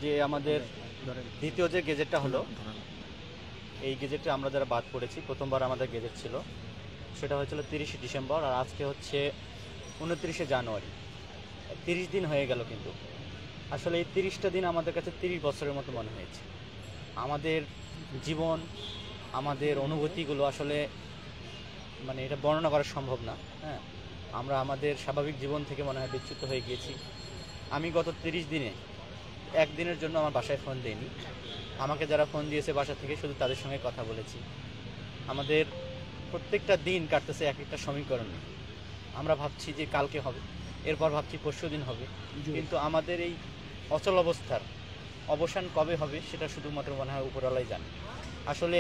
যে আমাদের দ্বিতীয় যে গেজেটটা হলো, এই গেজেটে আমরা যারা বাদ পড়েছি, প্রথমবার আমাদের গেজেট ছিল, সেটা হয়েছিল 30শে ডিসেম্বর, আর আজকে হচ্ছে 29শে জানুয়ারি। 30 দিন হয়ে গেল, কিন্তু আসলে এই 30টা দিন আমাদের কাছে 30 বছরের মতো মনে হয়েছে। আমাদের জীবন, আমাদের অনুভূতিগুলো আসলে মানে এটা বর্ণনা করা সম্ভব না। হ্যাঁ, আমরা আমাদের স্বাভাবিক জীবন থেকে মনে হয় বিচ্যুত হয়ে গিয়েছি। আমি গত 30 দিনে একদিনের জন্য আমার বাসায় ফোন দেইনি। আমাকে যারা ফোন দিয়েছে বাসা থেকে, শুধু তাদের সঙ্গে কথা বলেছি। আমাদের প্রত্যেকটা দিন কাটতেছে এক একটা সমীকরণে। আমরা ভাবছি যে কালকে হবে, এরপর ভাবছি পরশু দিন হবে, কিন্তু আমাদের এই অচল অবস্থার অবসান কবে হবে সেটা শুধুমাত্র মনে হয় উপরওয়ালাই জানে। আসলে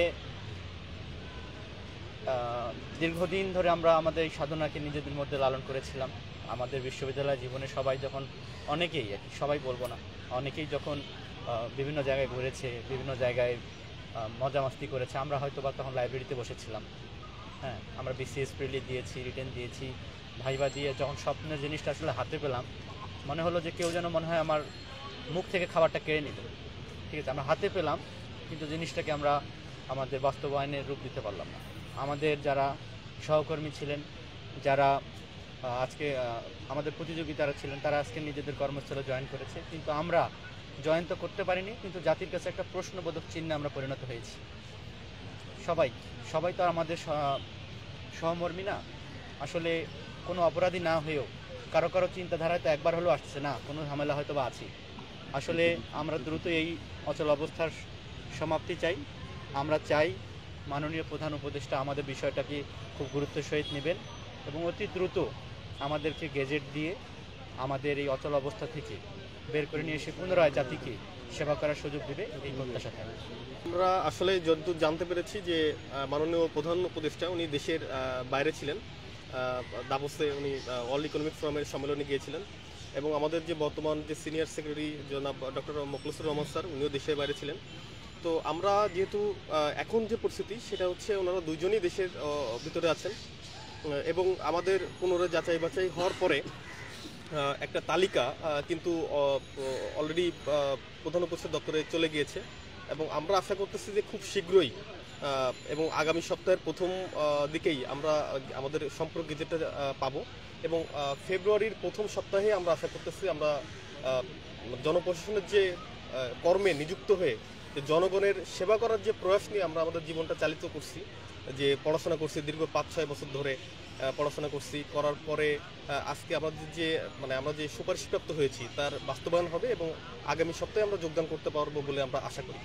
দীর্ঘদিন ধরে আমরা আমাদের এই সাধনাকে নিজেদের মধ্যে লালন করেছিলাম। আমাদের বিশ্ববিদ্যালয় জীবনে সবাই যখন, অনেকেই আর কি, সবাই বলবো না, অনেকেই যখন বিভিন্ন জায়গায় ঘুরেছে, বিভিন্ন জায়গায় মজা মাস্তি করেছে, আমরা হয়তো বা তখন লাইব্রেরিতে বসেছিলাম। হ্যাঁ, আমরা বিসিএস প্রিলি দিয়েছি, রিটেন দিয়েছি, ভাইবা দিয়ে যখন স্বপ্নের জিনিসটা আসলে হাতে পেলাম, মনে হলো যে কেউ যেন মনে হয় আমার মুখ থেকে খাবারটা কেড়ে নিল। ঠিক আছে, আমরা হাতে পেলাম, কিন্তু জিনিসটাকে আমরা আমাদের বাস্তবায়নের রূপ দিতে পারলাম না। আমাদের যারা সহকর্মী ছিলেন, যারা আজকে আমাদের প্রতিযোগিতারা ছিলেন, তারা আজকে নিজেদের কর্মস্থলে জয়েন করেছে, কিন্তু আমরা জয়েন তো করতে পারিনি, কিন্তু জাতির কাছে একটা প্রশ্নবোধক চিহ্নে আমরা পরিণত হয়েছি। সবাই সবাই তো আমাদের সহমর্মী না। আসলে কোনো অপরাধী না হয়েও কারো কারো চিন্তাধারায় তো একবার হলেও আসছে না, কোনো ঝামেলা হয়তো বা আছে। আসলে আমরা দ্রুত এই অচল অবস্থার সমাপ্তি চাই। আমরা চাই মাননীয় প্রধান উপদেষ্টা আমাদের বিষয়টাকে খুব গুরুত্বের সহিত নেবেন এবং অতি দ্রুত আমাদেরকে গেজেট দিয়ে আমাদের এই অচল অবস্থা থেকে বের করে নিয়ে এসে পুনরায় জাতিকে সেবা করার সুযোগ দেবে, এই প্রত্যাশা থাকে। আমরা আসলে যতদূর জানতে পেরেছি যে মাননীয় প্রধান উপদেষ্টা উনি দেশের বাইরে ছিলেন, দাভোসে উনি ওয়ার্ল্ড ইকোনমিক ফোরামের সম্মেলনে গিয়েছিলেন, এবং আমাদের যে বর্তমান যে সিনিয়র সেক্রেটারি জনাব ডক্টর মোখলেসুর রহমান স্যার, উনিও দেশের বাইরে ছিলেন। তো আমরা যেহেতু এখন যে পরিস্থিতি সেটা হচ্ছে ওনারা দুইজনই দেশের ভিতরে আছেন, এবং আমাদের পুনরায় যাচাই বাছাই হওয়ার পরে একটা তালিকা কিন্তু অলরেডি প্রধান উপদেষ্টা দপ্তরে চলে গিয়েছে, এবং আমরা আশা করতেছি যে খুব শীঘ্রই এবং আগামী সপ্তাহের প্রথম দিকেই আমরা আমাদের সম্পর্ক গেজেটটা পাবো, এবং ফেব্রুয়ারির প্রথম সপ্তাহে আমরা আশা করতেছি আমরা জনপ্রশাসনের যে কর্মে নিযুক্ত হয়ে যে জনগণের সেবা করার যে প্রয়াস নিয়ে আমরা আমাদের জীবনটা চালিত করছি, যে পড়াশোনা করছি দীর্ঘ 5-6 বছর ধরে, পড়াশোনা করছি, করার পরে আজকে আমাদের যে আমরা যে সুপারিশপ্রাপ্ত হয়েছি তার বাস্তবায়ন হবে, এবং আগামী সপ্তাহে আমরা যোগদান করতে পারবো বলে আমরা আশা করি।